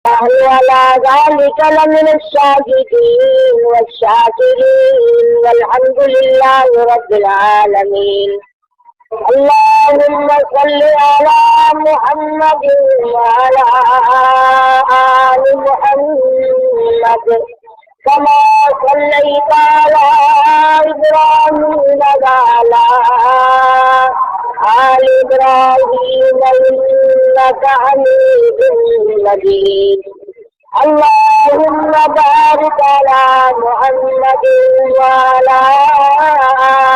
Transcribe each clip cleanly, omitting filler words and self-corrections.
على ذلك لمن الشاهدين والشاكرين والحمد لله رب العالمين. اللهم صل على محمد وعلى آل محمد كما صليت على إبراهيم وعلى آل إبراهيم إنك حميد مجيد. اللهم بارك على محمد وعلى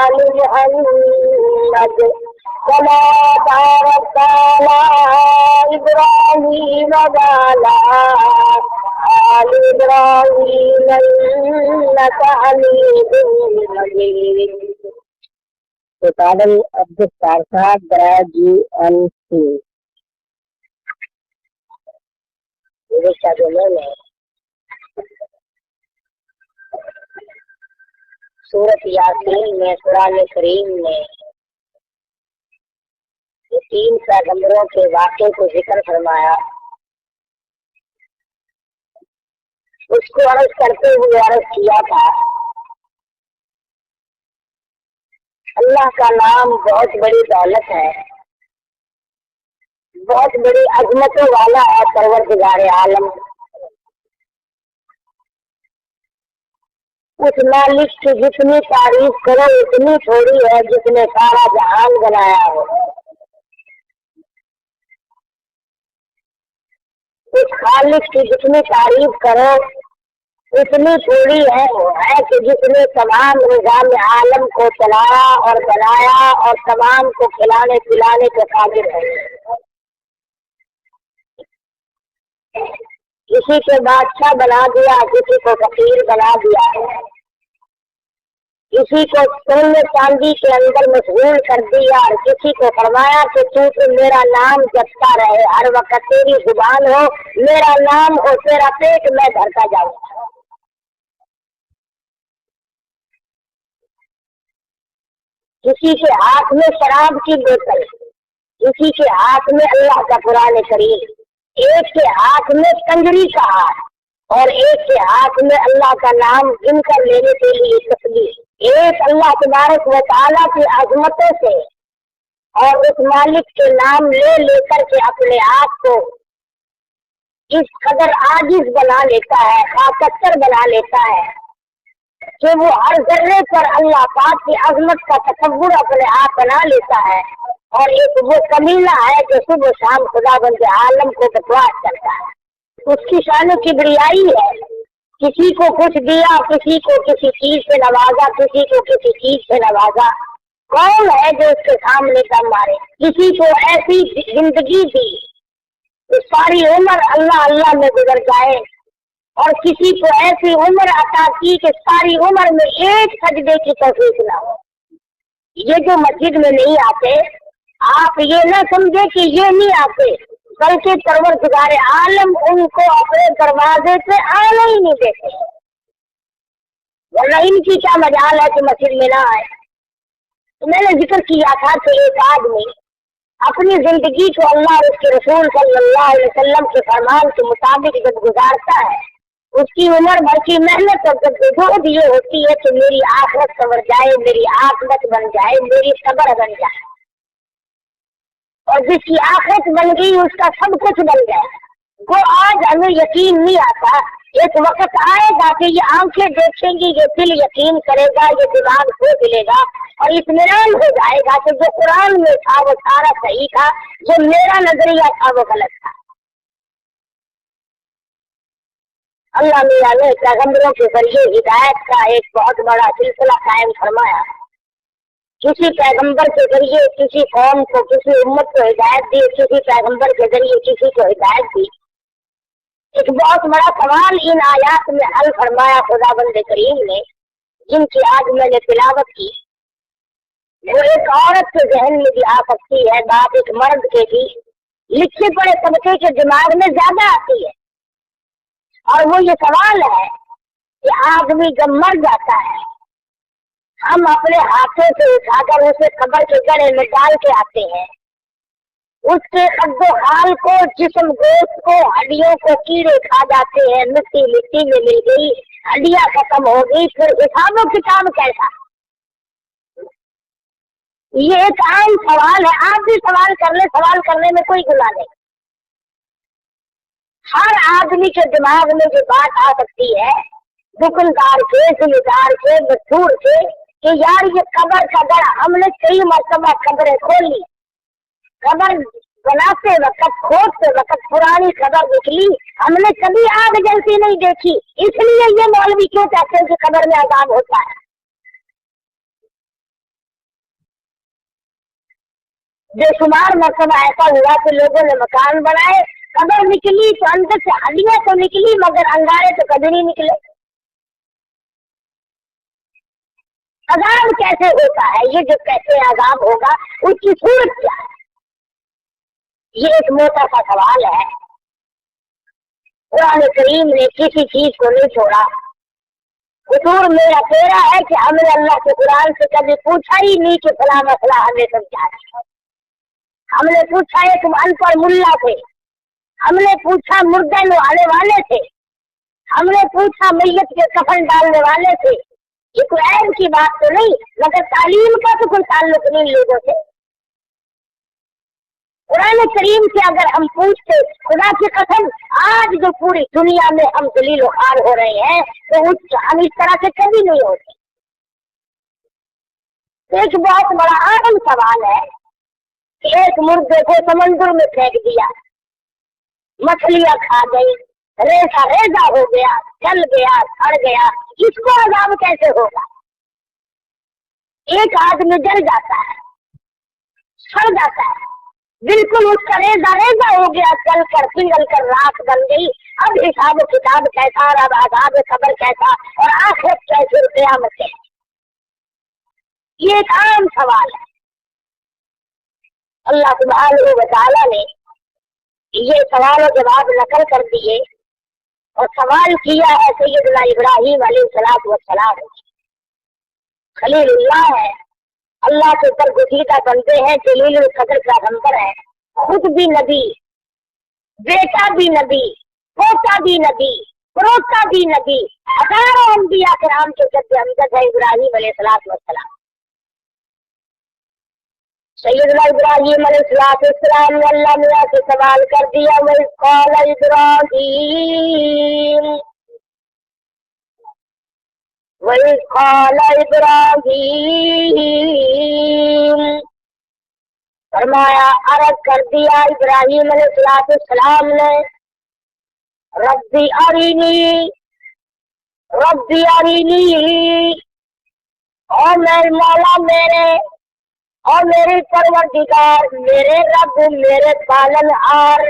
آل محمد كما باركت على إبراهيم وعلى آل إبراهيم إنك حميد مجيد. Total of the Sarsa GNC. सूरत यासीन में कुरान करीम में तीन पैगंबरों के वाक़े को जिक्र फरमाया। उसको अर्ज करते हुए अर्ज किया था अल्लाह का नाम बहुत बड़ी दौलत है, बहुत बड़ी अजमतों वाला है परवरदिगार आलम। उस मालिक की जितनी तारीफ करो उतनी थोड़ी है जिसने सारा जहान बनाया हो। उस खालिक की जितनी तारीफ करो इतनी थोड़ी है कि जिसने तमाम निजाम आलम को चलाया और बनाया और तमाम को खिलाने पिलाने के काबिल है। किसी को बादशाह बना दिया, किसी को फकीर बना दिया, किसी को सोने चांदी के अंदर मशगूल कर दिया और किसी को फरमाया कि तू तो मेरा नाम जपता रहे, हर वक्त तेरी जुबान हो, मेरा नाम हो, तेरा पेट मैं भरता जाऊँ। किसी के हाथ में शराब की बोतल, किसी के हाथ में अल्लाह का कुरान करीम, एक के हाथ में कंजरी का हाथ और एक के हाथ में अल्लाह का नाम गिनकर लेने के लिए तस्बीह। एक अल्लाह तबारक व तआला की अजमतों से और उस मालिक के नाम ले लेकर के अपने आप को इस कदर आजिज बना लेता है, खाकस्तर बना लेता है कि वो हर जर्रे पर अल्लाह पाक की अजमत का तसव्वुर अपने आप बना लेता है। और एक वो कमीना है जो सुबह शाम खुदाबंद आलम को बकवास करता है। उसकी शान किबरियाई है, किसी को कुछ दिया, किसी को किसी चीज से नवाजा, किसी को किसी चीज से नवाजा। कौन है जो उसके सामने दम मारे? किसी को ऐसी जिंदगी दी तो सारी उम्र अल्लाह अल्लाह में गुजर जाए और किसी को ऐसी उम्र अता की कि सारी उम्र में एक सजदे की तौफीक ना हो। ये जो मस्जिद में नहीं आते, आप ये ना समझे कि ये नहीं आते, बल्कि परवरदिगार आलम उनको अपने दरवाजे से आने ही नहीं देते, वरना इनकी क्या मजाल है कि मस्जिद में ना आए। तो मैंने जिक्र किया था कि एक आदमी अपनी जिंदगी को अल्लाह और उसके रसूल सल्लल्लाहु अलैहि वसल्लम के फरमान के मुताबिक जब गुजारता है, उसकी उम्र भर की मेहनत और जद्दोजहद ये होती है कि मेरी आखिरत संवर जाए, मेरी आखिरत बन जाए, मेरी सब्र बन जाए। और जिसकी आखिरत बन गई उसका सब कुछ बन गया। वो आज हमें यकीन नहीं आता, एक वक्त आएगा कि ये आंखें देखेंगी, ये दिल यकीन करेगा, ये दिमाग सोच लेगा और इत्मीनान हो जाएगा कि जो कुरान में था वो सारा सही था, जो मेरा नजरिया था वो गलत था। अल्लाह मियां ने पैगंबरों के जरिए हिदायत का एक बहुत बड़ा सिलसिला कायम फरमाया। किसी पैगंबर के जरिए किसी कौम को, किसी उम्मत को हिदायत दी, किसी पैगंबर के जरिए किसी को हिदायत दी। एक बहुत बड़ा सवाल इन आयात में हल फरमाया खुदाबंद करीम ने, जिनकी आज मैंने तिलावत की। वो एक औरत के जहन में भी आ सकती है, बात एक मर्द के भी लिखे पड़े तबके के दिमाग में ज्यादा आती है। और वो ये सवाल है कि आदमी जब मर जाता है, हम अपने हाथों से उठाकर उसे कब्र के गड्ढे में डाल के आते हैं, उसके कद्दो हाल को, जिस्म गोश्त को, हड्डियों को कीड़े खा जाते हैं, मिट्टी मिट्टी में मिल गई, हड्डियां खत्म हो गई, फिर हिसाबो किताब कैसा? ये एक आम सवाल है, आप भी सवाल कर ले, सवाल करने में कोई गुनाह नहीं। हर आदमी के दिमाग में जो बात आ सकती है, दुकानदार के, जिम्मेदार के, मजदूर के, कि यार ये कब्र कब्र, हमने कई मरतबा कब्रें खोली, कब्र बनाते वक्त, खोदते वक्त पुरानी कब्र निकली, हमने कभी आग जलती नहीं देखी, इसलिए ये मौलवी क्यों कहते हैं कि कब्र में अजाब होता है? बेशुमार मरतबा ऐसा हुआ कि लोगों ने मकान बनाए, कब्र निकली तो अंदर से हड्डियां तो निकली, मगर अंगारे तो कभी नहीं निकले। अजाब कैसे होता है? ये जो कैसे अजाब होगा, उसकी सूरत क्या है? ये एक मोटा सा सवाल है। कुरान करीम ने किसी चीज को नहीं छोड़ा। कसूर मेरा तेरा है कि हमने अल्लाह के कुरान से कभी पूछा ही नहीं कि फला मसला हमें समझा। हमने पूछा एक अनपढ़ मुल्ला थे, हमने पूछा मुर्दे नहाने वाले थे, हमने पूछा मैयत के कफन डालने वाले थे। ये कोई ऐब की बात तो नहीं, मगर तालीम का तो कोई ताल्लुक नहीं लोगों से। कुरान करीम से अगर हम पूछते, खुदा की कसम आज जो पूरी दुनिया में हम दलील खार हो रहे हैं, तो हम इस तरह से कभी नहीं होते। एक बहुत बड़ा अहम सवाल है कि एक मुर्दे को समंदर में फेंक दिया, मछलियां खा गई, रेसा रेजा हो गया, जल गया, सड़ गया, इसको अजाब कैसे होगा? एक आदमी जल जाता है, सड़ जाता है, बिल्कुल उसका रेजा रेजा हो गया, जल कर पिघल कर राख बन गई। अब हिसाब किताब कैसा, और अब आजाद कब्र कैसा, और आखिरत कैसे, क़यामत कैसे? ये एक आम सवाल है। अल्लाह सुब्हानहू व तआला ने ये सवाल और जवाब नकल कर दिए, और सवाल किया है सैयदना इब्राहीम अलैहिस्सलातु वस्सलाम। खलीलुल्लाह है, अल्लाह के बरगुज़ीदा बंदे हैं, जलीलुल कद्र का पैगंबर है, खुद भी नबी, बेटा भी नबी, पोता भी नबी, पड़ोसा भी नबी, हजारों अंबिया किराम के जद्द अमजद है इब्राहीम अलैहिस्सलातु वस्सलाम। सैयदना इब्राहीम अलैहिस्सलाम ने अल्लाह मियां से सवाल कर दिया, वह क़ाल इब्राहीम, वह क़ाल इब्राहीम, फरमाया, अर्ज कर दिया इब्राहीम अलैहिस्सलाम ने, रब्बी अरीनी, रब्बी अरीनी, और मेरे मौला मेरे, और मेरे परवरदिगार, मेरे रब, मेरे पालनहार,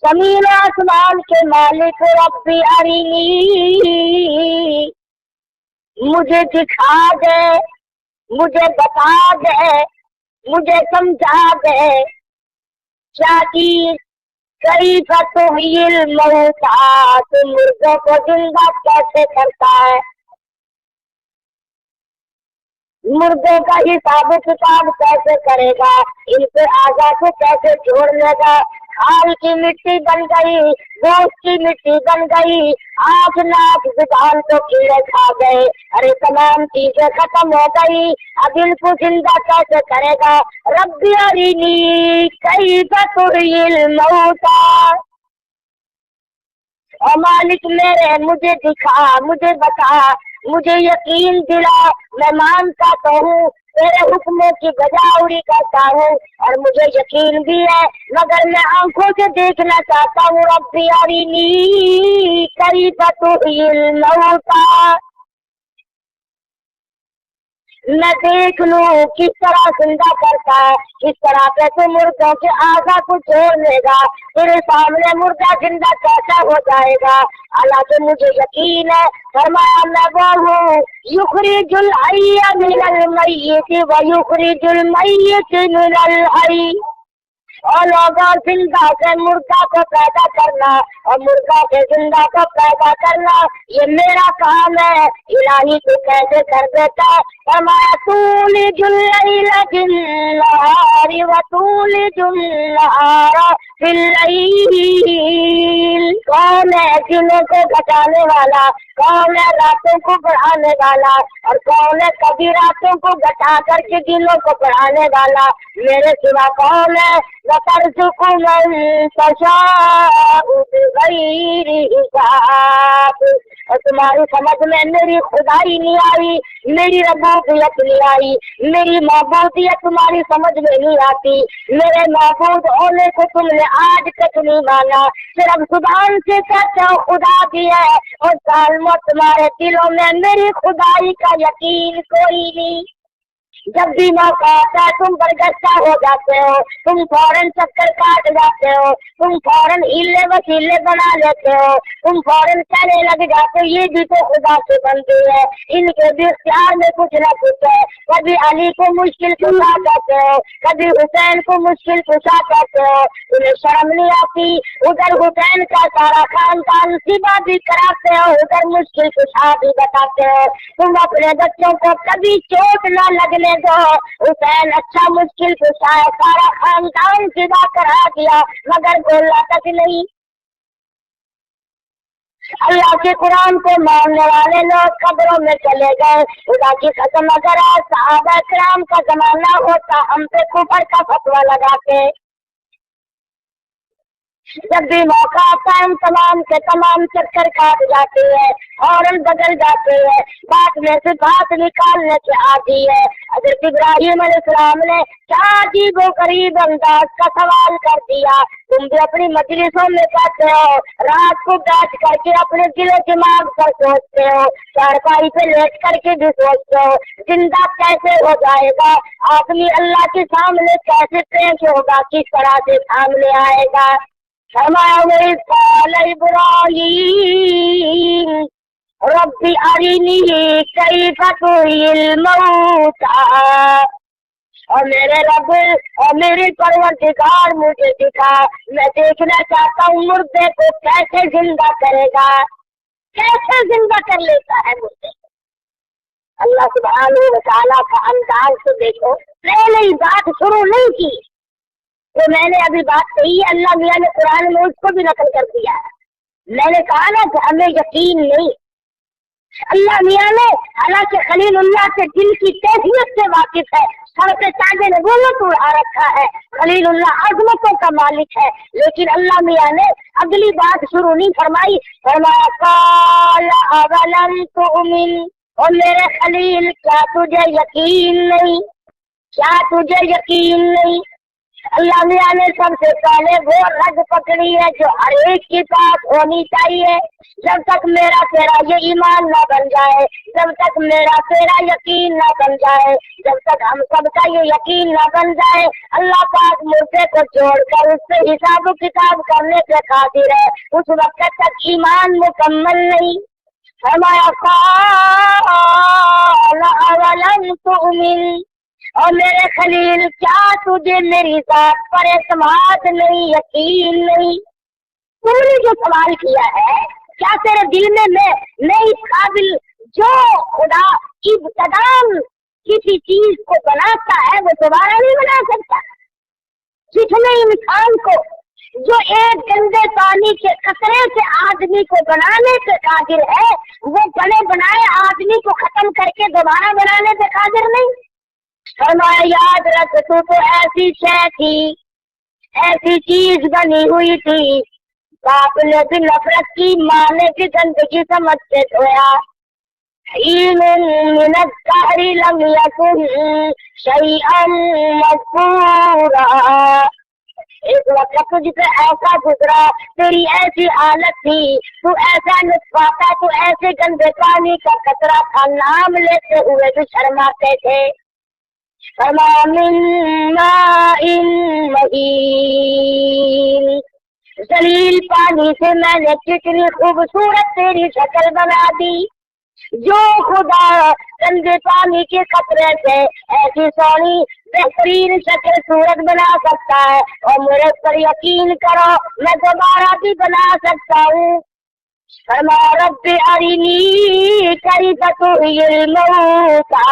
जमीन आसमान के मालिक, रब्बी अरीनी, मुझे दिखा दे, मुझे बता दे, मुझे समझा दे, क्या चीज, कैफ़ तुह्यिल मौता, तू मुर्दों को जिंदा कैसे करता है, मुर्दों का हिसाब किताब कैसे करेगा, इनके आज़ा को कैसे जोड़ लेगा। खाल की मिट्टी बन गई, गोश्त की मिट्टी बन गई, आँख नाक जुबान तो कीड़े खा गए, अरे तमाम चीजें खत्म हो गई, अब इनको जिंदा कैसे करेगा। रब्बी अरीनी कैफ़ तुह्यिल मौता, और मालिक मेरे मुझे दिखा, मुझे बता, मुझे यकीन दिला, मैं मानता तो हूँ, तेरे हुक्मों की बजावरी करता हूँ, और मुझे यकीन भी है, मगर मैं आंखों से देखना चाहता हूँ। रब्बी अरीनी कैफ़ तुह्यिल मौता, मैं देख लूं किस तरह जिंदा करता है, किस तरह पे तू मुर्दों के आज़ा को छोड़ लेगा, तेरे सामने मुर्दा जिंदा कैसा हो जाएगा। हालांकि मुझे यकीन है, फरमाया मैं वो हूँ, युखरिजुल हय्य मिनल मय्यित व युखरिजुल मय्यित मिनल हय्य, اور لوگوں زندہ سے مردہ کو پیدا کرنا اور مردہ سے زندہ کو پیدا کرنا یہ میرا کام ہے. الہی تو کیسے کر دیتا؟ فرمایا تولج اللیل فی النہار وتولج النہار فی اللیل. کون ہے دنوں کو گھٹانے والا؟ کون ہے راتوں کو بڑھانے والا؟ اور کون ہے کبھی راتوں کو گھٹا کر کے دنوں کو بڑھانے والا؟ میرے سوا کون ہے؟ وَتَرْزُقُ مَن تَشَاءُ بِغَيْرِ حِسَابٍ. اور تمہاری سمجھ میں میری خدائی نہیں آئی، میری ربوبیت نہیں آئی، میری معبودیت تمہاری سمجھ میں نہیں آتی، میرے معبود ہونے کو تم نے آج تک نہیں مانا، صرف زبان سے کہتے ہو خدا بھی ہے اور سالموں تمہارے دلوں میں میری خدائی کا یقین کوئی نہیں. جب بھی موقع آتا ہے تم برگشتہ ہو جاتے ہو، تم فوراً چکر کاٹ جاتے ہو، تم فوراً ہیلے وسیلے بنا لیتے ہو، تم فوراً کہنے لگ جاتے ہو یہ بھی تو خدا سے بنتی ہے، ان کے بھی اختیار میں کچھ نہ کچھ ہے. کبھی علی کو مشکل کشا کہتے ہو، کبھی حسین کو مشکل کشا کہتے ہو، تمہیں شرم نہیں آتی؟ ادھر حسین کا سارا خاندان سیدھا بھی کراتے ہو، ادھر مشکل کشا بھی بتاتے ہو. تم اپنے بچوں کو کبھی چوٹ نہ لگنے دو. حسین اچھا مشکل کشا ہے، سارا خاندان سیدھا کرا دیا مگر بولنا تک نہیں. اللہ کے قرآن کو ماننے والے لوگ قبروں میں چلے گئے. خدا کی قسم اگر آج صحابہ کرام کا زمانہ ہوتا ہم پہ کفر کا فتویٰ لگاتے. جب بھی موقع آتا ہے ہم تمام کے تمام چکر کاٹ جاتے ہیں، ہارن بدل جاتے ہیں، بات میں سے بات نکالنے سے آتی ہے. حضرت ابراہیم علیہ السلام نے کیا عجیب و غریب انداز کا سوال کر دیا. تم بھی اپنی مجلسوں میں کہتے ہو، رات کو بیٹھ کر کے اپنے دل و دماغ پر سوچتے ہو، چارپائی پہ لیٹ کر کے بھی سوچتے ہو زندہ کیسے ہو جائے گا آدمی، اللہ کے سامنے کیسے پیش ہوگا، کس طرح سے سامنے آئے گا. فرمایا وَإِذْ قَالَ إِبْرَاهِيمُ رَبِّ أَرِنِي كَيْفَ تُحْيِي الْمَوْتَىٰ. اور میرے رب اور میری پروردگار مجھے دکھا، میں دیکھنا چاہتا ہوں مردے کو کیسے زندہ کرے گا، کیسے زندہ کر لیتا ہے مردے. اللہ سبحانہ و تعالیٰ کا انداز تو دیکھو. پہلے ہی بات شروع نہیں کی تو میں نے ابھی بات کہی ہے، اللہ میاں نے قرآن میں اس کو بھی نقل کر دیا ہے. میں نے کہا نا کہ ہمیں یقین نہیں. اللہ میاں نے حالانکہ خلیل اللہ کے دل کی کیفیت سے واقف ہے، سر پہ تاجے نے بولو تو اڑا رکھا ہے، خلیل اللہ عظمتوں کا مالک ہے، لیکن اللہ میاں نے اگلی بات شروع نہیں فرمائی. فرمایا قال اولم تؤمن، اور میرے خلیل کیا تجھے یقین نہیں؟ کیا تجھے یقین نہیں؟ اللہ میاں نے سب سے پہلے وہ رگ پکڑی ہے جو ہر ایک کے پاس ہونی چاہیے. جب تک میرا تیرا یہ ایمان نہ بن جائے، جب تک میرا تیرا یقین نہ بن جائے، جب تک ہم سب کا یہ یقین نہ بن جائے، اللہ پاک مردے کو چھوڑ کر اس سے حساب و کتاب کرنے سے قادر ہے، اس وقت تک ایمان مکمل نہیں. فرمایا قال اولم تؤمن، اور میرے خلیل کیا تجھے میری ذات پر اعتماد نہیں، یقین نہیں؟ تم نے جو سوال کیا ہے کیا تیرے دل میں میں اس قابل جو خدا ابتداء کسی چیز کو بناتا ہے وہ دوبارہ نہیں بنا سکتا؟ جس نے انسان کو جو ایک گندے پانی کے قطرے سے آدمی کو بنانے سے قادر ہے، وہ بنے بنائے آدمی کو ختم کر کے دوبارہ بنانے سے قادر نہیں. فرمایا یاد رکھ تو ایسی شے تھی، ایسی چیز بنی ہوئی تھی، باپ نے بھی نفرت کی، ماں نے بھی گندگی سمجھ سے دھویا. من الدهر لم يكن شيئا مذكورا. ایک وقت تجھ پہ ایسا گزرا، تیری ایسی حالت تھی، تو ایسا نطفہ تھا، تو ایسے گندے پانی کا قطرہ تھا، نام لیتے ہوئے بھی شرماتے تھے. من ماء مہین، ذلیل پانی سے میں نے کتنی خوبصورت تیری شکل بنا دی. جو خدا گندے پانی کے قطرے سے ایسی سونی बेहतरीन शक्ल सूरत बना सकता है, और मेरे पर यकीन करो मैं दोबारा भी बना सकता हूँ। फरमाया रब्बी अरिनी कैफ तुह्यिल मौता,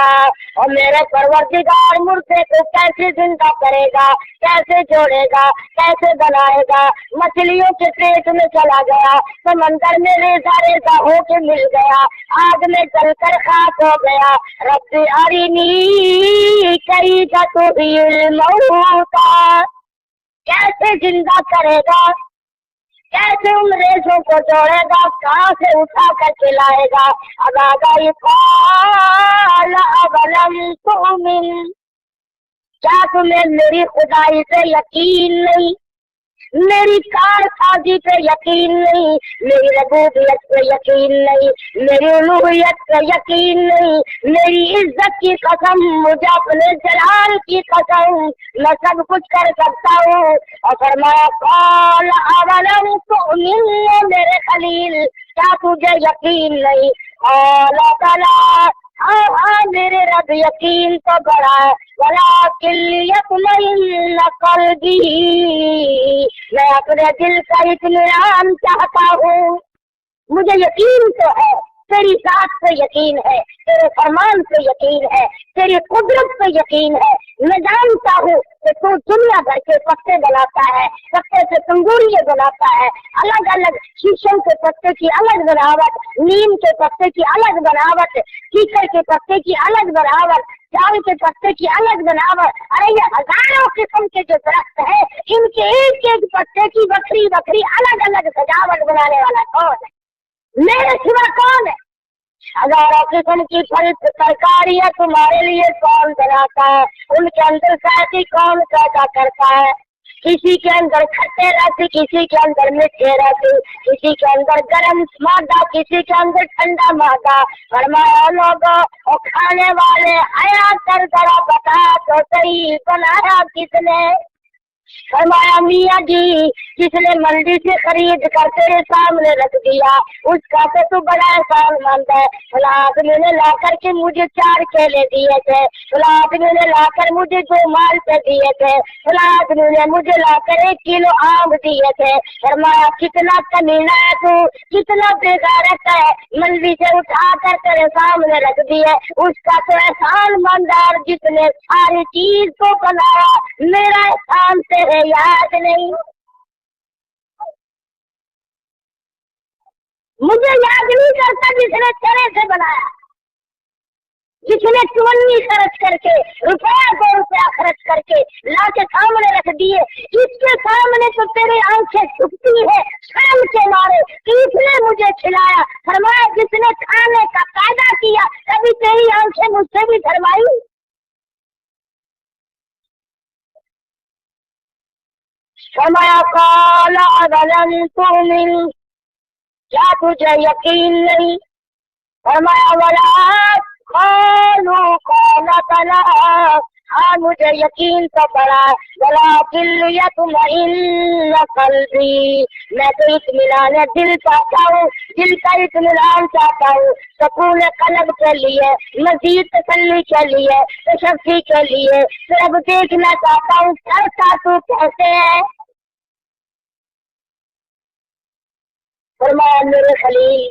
और मेरे परवरदिगार मुर्दे को कैसे जिंदा करेगा, कैसे जोड़ेगा, कैसे बनाएगा। मछलियों के पेट में चला गया, समंदर में रेजा रेजा होके मिल गया, आग में जलकर खाक हो गया। रब्बी अरिनी कैफ तुह्यिल मौता, कैसे जिंदा करेगा, कैसे उन रेशों को जोड़ेगा, कहाँ से उठा कर खिलाएगा। अब आ गई कौल अवलम तुमिन, क्या तुम्हें मेरी खुदाई से यकीन नहीं, मेरी कारसाजी पे यकीन नहीं, मेरी रबूबियत पे यकीन नहीं, मेरी उलूहियत पे यकीन नहीं। मेरी इज्जत की कसम, मुझे अपने जलाल की कसम, मैं सब कुछ कर सकता हूँ। और फरमाया कौल अवलम तुमिन मेरे खलील, क्या तुझे यकीन नहीं। अल्लाह ताला हाँ हाँ मेरे रब यकीन तो बड़ा है, वलाकिन लियत्मइन्ना क़ल्बी, मैं अपने दिल का इत्मीनान चाहता हूँ। मुझे यकीन तो है, तेरी जात पे यकीन है, तेरे फरमान पे यकीन है, तेरी कुदरत पे यकीन है। मैं जानता हूँ कि तू दुनिया भर के पत्ते बनाता है, पत्ते से तंगूरिये बनाता है, अलग अलग शीशम के पत्ते की अलग बनावट, नीम के पत्ते की अलग बनावट, कीकर के पत्ते की अलग बनावट, चावल के पत्ते की अलग बनावट। अरे ये हजारों किस्म के जो दरख्त है, इनके एक एक पत्ते की बखरी बखरी अलग अलग सजावट बनाने वाला कौन है? मेरे सिवा कौन है? हजारों किस्म की फल तरकारियां तुम्हारे लिए कौन बनाता है? उनके अंदर शायद कौन पैदा करता है? किसी के अंदर खट्टे रहते, किसी के अंदर मीठे रहते, किसी के अंदर गर्म मादा, किसी के अंदर ठंडा मादा। फरमाया लोगों और खाने वाले आया कर जरा बता तो सही, बनाया किसने? फरमाया मियाँ जी, जिसने मंडी से खरीद कर तेरे सामने रख दिया, उसका तो तू बड़ा एहसानमंद है। फला आदमी ने ला करके मुझे 4 केले दिए थे, फला आदमी ने लाकर मुझे 2 माल्टे दिए थे, फला आदमी ने मुझे लाकर 1 किलो आम दिए थे। फरमाया कितना कमीना है तू, कितना बेगारत है, मंडी से उठा कर तेरे सामने रख दिए, उसका तो एहसानमंद है। जिसने सारी चीज को बनाया, मेरा एहसान तेरे याद नहीं। मुझे याद नहीं करता जिसने तेरे से बनाया, जिसने चुन्नी खर्च करके रुपया 2 रुपया खर्च करके ला के सामने रख दिए, इसके सामने तो तेरी आंखें झुकती है शर्म के मारे कि इसने मुझे खिलाया। फरमाया जिसने खाने का पैदा किया, कभी तेरी आंखें मुझसे भी धरवाई? फरमाया काला अवलम तुमिन, क्या तुझे यकीन नहीं? फरमाया वला कालू काला तला, हाँ मुझे यकीन तो पड़ा, वलाकिन लियत्मइन्ना क़ल्बी, मैं तो इत्मीनान दिल चाहता हूँ, दिल का इत्मीनान चाहता हूँ, सुकून कल्ब के लिए, मजीद तसल्ली के लिए, तशफ़ी के लिए, सब देखना चाहता हूँ करता तू कैसे है। फरमाया मेरे खलील,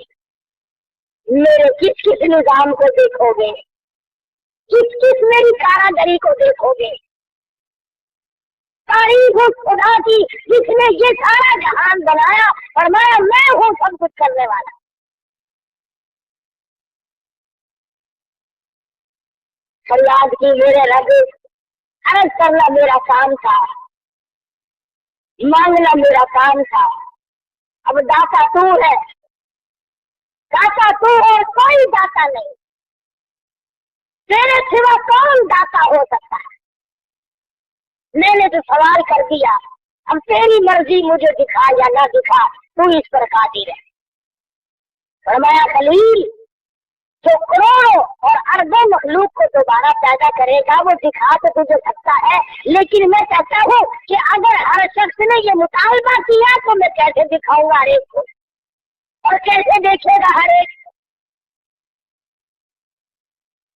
मेरे किस किस निजाम को देखोगे, किस किस मेरी कारागरी को देखोगे? तारीफ उस खुदा की जिसने ये सारा जहान बनाया। फरमाया मैं हूँ सब कुछ करने वाला। फरियाद की मेरे रब, अर्ज करना मेरा काम था, मांगना मेरा काम था। अब दाता तू है, दाता तू है, कोई दाता नहीं। तेरे सिवा कौन दाता हो सकता है? मैंने तो सवाल कर दिया, अब तेरी मर्जी मुझे दिखा या ना दिखा, तू इस पर कादिर है। फरमाया खलील, जो करोड़ों और अरबों मखलूक को दोबारा पैदा करेगा वो दिखा तो तुझे सकता है, लेकिन मैं कहता हूँ कि अगर हर शख्स ने ये मुतालबा किया तो मैं कैसे दिखाऊंगा हर एक को, और कैसे देखेगा हर एक?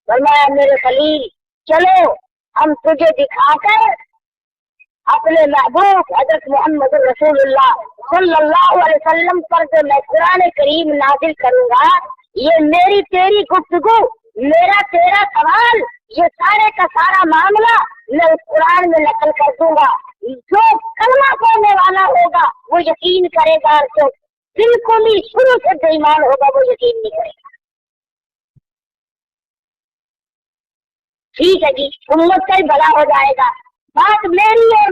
फरमाया मेरे खलील चलो हम तुझे दिखाकर अपने महबूब हजरत मोहम्मद रसूलुल्लाह सल्लल्लाहु अलैहि वसल्लम पर जो मैं कुरान करीम नाजिल करूंगा, ये मेरी तेरी गुफ्तगू, मेरा तेरा सवाल, ये सारे का सारा मामला मैं उस कुरान में नकल कर दूंगा। जो कलमा पढ़ने वाला होगा वो यकीन करेगा, और जो बिल्कुल ही शुरू से बेईमान होगा वो यकीन नहीं करेगा। ठीक है जी, उम्मत का ही भला हो जाएगा। बात मेरी और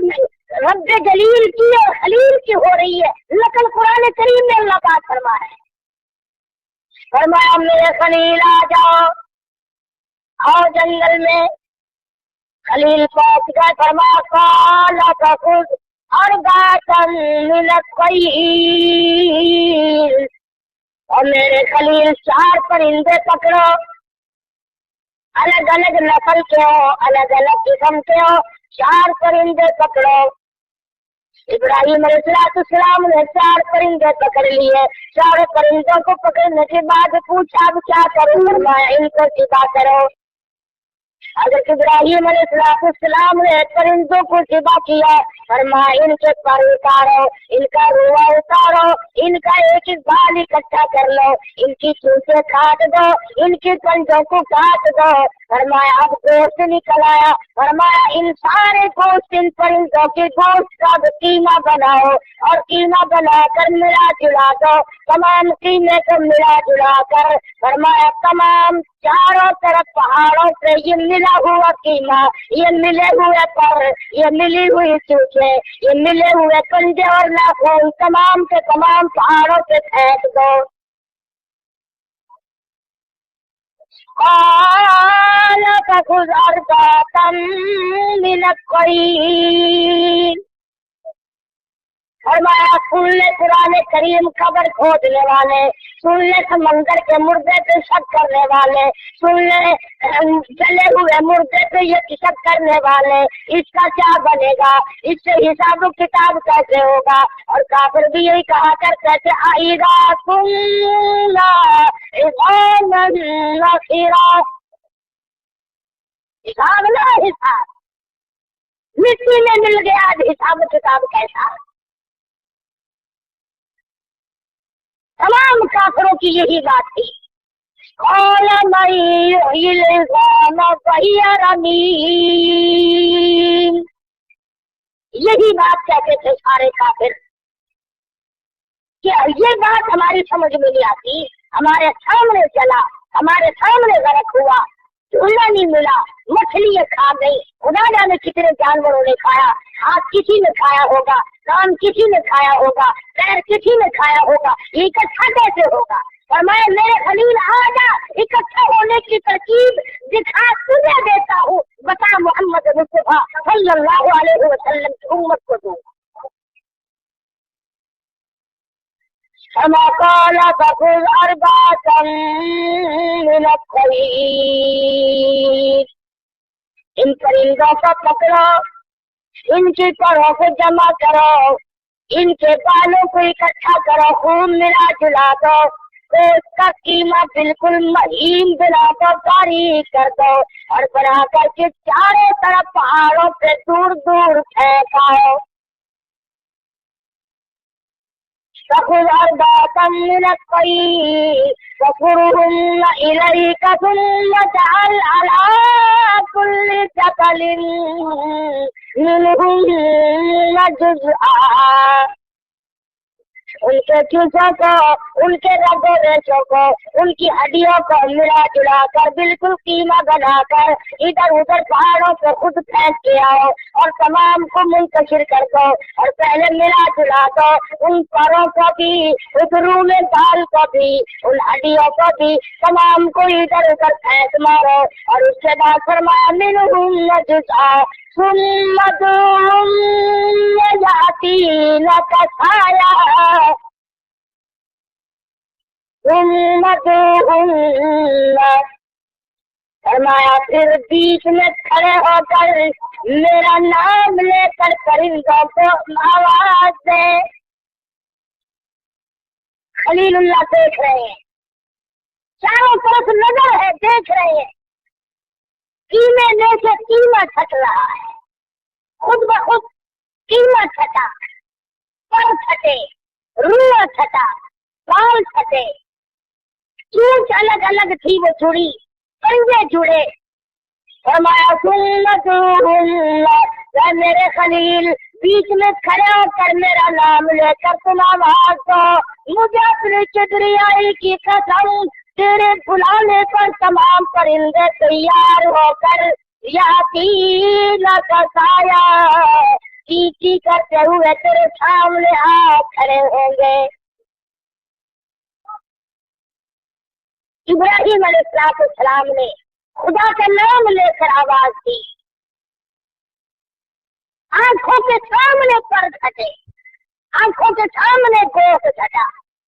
रब्बे जलील की और खलील की हो रही है, नकल कुरान करीम में अल्लाह पाक फरमा है। फरमाया मेरे खलील आ जाओ, आओ जंगल में। खलील पहुंच गए। फरमाया काला का खुद और बातन और मेरे खलील 4 परिंदे पकड़ो, अलग अलग नस्ल के हो, अलग अलग किस्म के हो, 4 परिंदे पकड़ो। इब्राहिम अलैहिस्सलाम ने 4 परिंदे पकड़ लिए। 4 परिंदों को पकड़ने के बाद पूछा अब क्या करूं? फरमाया इनको जिबा करो। हज़रत इब्राहिम अलैहिस्सलाम ने परिंदों को जिबा किया। फरमाया इनके पर उतारो, इनका रुआ उतारो, इनका एक एक बाल इकट्ठा कर लो, इनकी चूंटे काट दो, इनके पंजों को काट दो। फरमाया अब गोश्त निकल आया। फरमाया इन सारे गोश्त, इन परिंदों के गोश्त का कीमा बनाओ और कीमा बनाकर मिला जुला दो। तमाम कीमे को मिला जुला कर फरमाया तमाम चारों तरफ पहाड़ों पे ये मिला हुआ कीमा, ये मिले हुए पर, ये मिली हुई चूचे, ये मिले हुए पंजे और नाखून तमाम के तमाम पहाड़ों पे फेंक दो। का गुजार फरमाया सुन ले कुरान करीम खबर खोजने वाले, सुन ले समंदर के मुर्दे पे शक करने वाले, सुन ले जले हुए मुर्दे पे ये शक करने वाले, इसका क्या बनेगा, इससे हिसाब किताब कैसे होगा? और काफिर भी यही कहा करते थे आईदा सुनना हिसाब ना हिसाब, मिट्टी में मिल गया, हिसाब किताब कैसा? तमाम काफिरों की यही बात थी। यही बात कहते थे सारे काफिर कि ये बात हमारी समझ में नहीं आती, हमारे सामने चला, हमारे सामने गरक हुआ, चूल्हा नहीं मिला, मछली खा गई, खुदा जाने कितने जानवरों ने खाया, हाथ किसी ने खाया होगा, कान किसी ने खाया होगा, पैर किसी ने खाया होगा, ये इकट्ठा कैसे होगा? और मैं मेरे खलील आजा, इकट्ठा होने की तरकीब दिखा तुझे देता हूँ, बता मोहम्मद मुस्तफा सल्लल्लाहु अलैहि वसल्लम की उम्मत को दूँ। इन परिंदों को पकड़ो, इनकी परों को जमा करो, इनके बालों को इकट्ठा करो, खूब मिला जुला दो, तो इसका कीमा बिल्कुल महीन बना दो, बारीक कर दो और बना करके चारों तरफ पहाड़ों पे दूर दूर फेंकाओ। فَخُرُهُنَّ إِلَيْكَ ثُمَّ اجْعَلْ عَلَى كُلِّ جَبَلٍ مِنْهُنَّ جُزْءًا उनके चूसों को, उनके रगों रेशों को, उनकी हड्डियों को मिला जुला कर बिल्कुल कीमा बनाकर इधर उधर पहाड़ों पर खुद फेंक के आओ और तमाम को मुंतशिर कर दो और पहले मिला जुला दो, उन परों को भी, उस रूह में बाल को भी, उन हड्डियों को भी, तमाम को इधर उधर फेंक मारो और उसके बाद फरमाया मिनहुम जुज़आ सुम्मा यातीना कसाया फरमाया फिर बीच में खड़े होकर मेरा नाम लेकर परिंदों को आवाज दे। खलीलुल्लाह देख रहे हैं, चारों तरफ नजर है, देख रहे हैं, कीमे में से कीमा छट रहा है, खुद ब खुद कीमा छटा, पर छटे, रुआ छटा, बाल छटे, चूंच अलग अलग थी वो जुड़ी, पंजे जुड़े। फरमाया मेरे खलील बीच में खड़े होकर मेरा नाम लेकर तुम आवाज दो, मुझे अपनी चिदरियाई की कसम, तेरे बुलाने पर तमाम परिंदे तैयार होकर यातीना का साया चींची करते हुए तेरे सामने आ खड़े होंगे। इब्राहिम अलैहिस्सलाम ने खुदा का नाम लेकर आवाज दी, आंखों के सामने पर छटे, आंखों के सामने गोश्त छटा,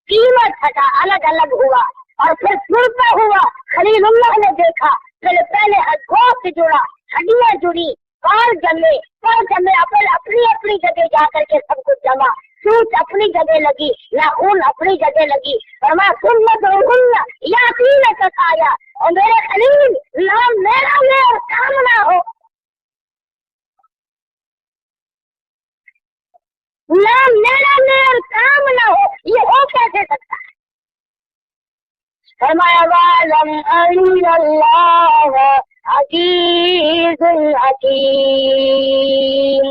कीमत छटा, अलग अलग हुआ और फिर सुरता हुआ। खलीलुल्लाह ने देखा पहले गोश्त जुड़ा, हड्डियां जुड़ी, पार जमे, अपनी अपनी जगह जाकर के सब कुछ जमा, सूच अपनी जगह लगी, नाखून अपनी जगह लगी। और मैं सुन्नत यातीन का साया, और मेरे खलील नाम मेरा ले और काम ना हो, नाम मेरा ले और काम ना हो, ये हो कैसे सकता है? फरमाया वालम अल्लाह अजीजुल हकीम।